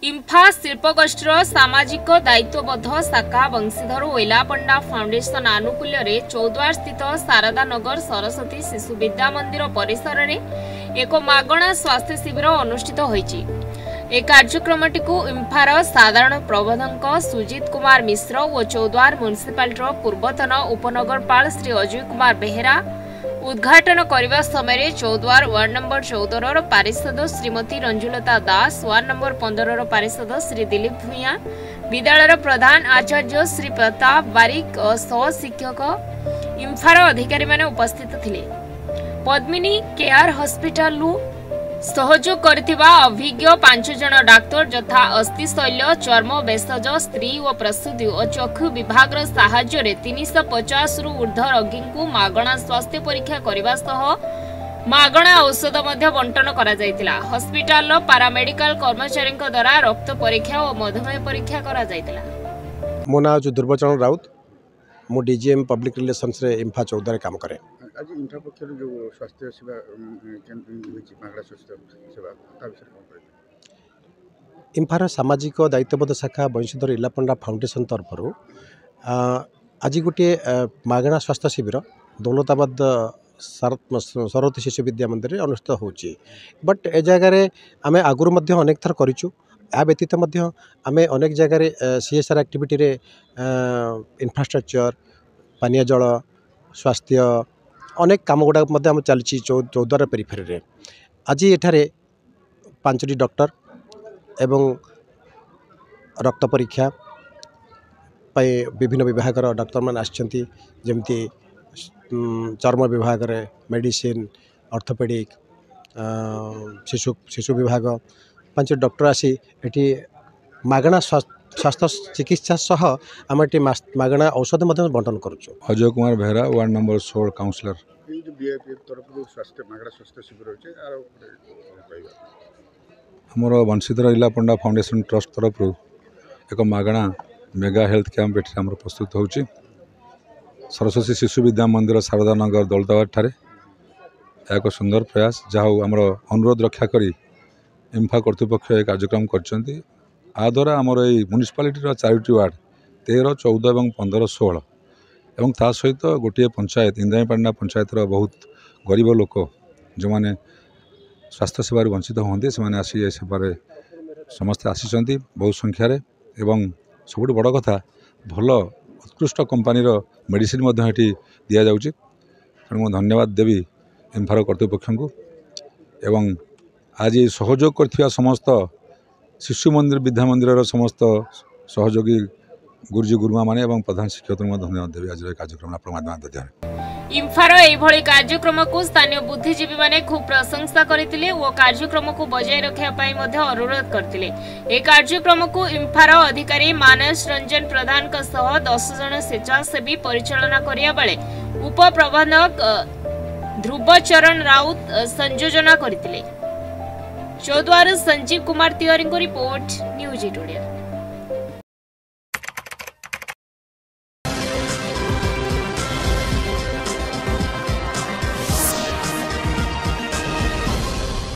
इम्फा शिल्पगोष्ठीर सामाजिक दायित्वबद्ध शाखा वंशीधर ओइलापंडा फाउंडेशन आनुकूल्य रे चौद्वार स्थित शारदा नगर सरस्वती शिशु विद्या मंदिर परिसर रे एक मागणा स्वास्थ्य शिविर अनुष्ठित होईची। ए कार्यक्रमटी को इम्फार साधारण प्रबंधक सुजित कुमार मिश्र और चौद्वार म्युनिसिपालिटी पूर्वतन उपनगरपाल श्री अजय कुमार बेहेरा उद्घाटन करने समय चौद्वार वार्ड नंबर 14 पारिषद श्रीमती रंजुलता दास, वार्ड नंबर 15 पारिषद श्री दिलीप भूया, विद्यालय प्रधान आचार्य श्री प्रताप बारिक और सह शिक्षक इम्फार अधिकारी माने उपस्थित थिले। पद्मिनी केयर हॉस्पिटल सहयोग करथिबा अभिज्ञ 5 जन डाक्टर यथा अस्थि शल्य, चर्म, भेषज, स्त्री और प्रसूति और चक्षु विभाग साहाय्य रे 350 रु ऊर्ध्व रोगी को मागणा स्वास्थ्य परीक्षा करबा सह मागणा औषध मध्य बंटन करा जायतिला। हॉस्पिटल पैरामेडिकल कर्मचारी द्वारा रक्त परीक्षा और मधुमेह परीक्षा करा जायतिला। मो नाम दुर्बचरण राउत, मो डीजीएम पब्लिक रिलेशंस रे इम्फा 14 रे काम करे। आज इम्फा पक्षर जो स्वास्थ्य सेवा मागणा स्वास्थ्य सेवा ता विषय कोन कहबे? इम्फार सामाजिक दायित्वबद्ध शाखा वंशीधर इलापंडा फाउंडेशन तरफ आज गोटे मागणा स्वास्थ्य शिविर दौलताबाद सरस्वती शिशु विद्या मंदिर अनुष्ठित होची। बट ए जगह आम आगुरी अनेक थर करूँ। या व्यतीत आम अनेक जगह सीएसआर एक्टिविटी रे इंफ्रास्ट्रक्चर, पानीय जल, स्वास्थ्य अनेक कम गुड़ा चलती चौद्वार पेरिफेरी रे। आज एठारे 5टी डॉक्टर एवं रक्त परीक्षा विभिन्न विभाग डॉक्टर मान आछंती, जेमती चर्म विभाग रे मेडिसिन, ऑर्थोपेडिक, शिशु विभाग 5 डॉक्टर आसी एटी मागणा स्वास्थ्य चिकित्सा सह आम एटी मागणा औषध बंटन करुचु। Ajay Kumar Behera, ward number 16 councillor. स्वास्थ्य मागणा स्वास्थ्य शिविर होचे हमर वंशीधर इलापंडा फाउंडेशन ट्रस्ट तरफ एक मागणा मेगा हेल्थ कैंप एठी हमर प्रस्तुत होची। सरस्वती शिशु विद्या मंदिर शारदा नगर दौलताबाद ठारे एक सुंदर प्रयास जहाँ आमर अनुरोध रक्षा करी इम्फा कर्तृपक्ष एक कार्यक्रम करछंती। आ द्वारा आमर ए म्युनिसिपालिटी 4टी वार्ड 13, 14 और 15, 16 एवं ता सहित गोटे पंचायत इंद्रायणीपाटना पंचायत बहुत गरीब लोक जो माने स्वास्थ्य सेवार वंचित होती से आसी सेवार समस्ते आसी बहुत संख्यार एवं सब बड़ कथा भल उत्कृष्ट कंपानीर मेडिसिन दि जाऊँगी। तेणु मैं धन्यवाद देवी इम्फार कर्तृपक्ष को एवं आज सहयोग कर समस्त शिशु मंदिर विद्या मंदिर समस्त सहयोगी गुरुजी गुरुमा माने एवं प्रधान शिक्षक धन्यवाद देवी आज कार्यक्रम माध्यम। इम्फार एभली कार्यक्रम को स्थानीय बुद्धिजीवी माने खूब प्रशंसा करथिले और कार्यक्रम को बजाय रखिया पई मध्ये अनुरोध करथिले। ए कार्यक्रम को इम्फार अधिकारी मानस रंजन प्रधान का सह 10 जन स्वेच्छासेवी परिचालना करिया बेले उप प्रबंधक ध्रुवचरण राउत संयोजना करथिले। चौद्वार संजीव कुमार तिवारी को रिपोर्ट, न्यूज 8 ओडिया।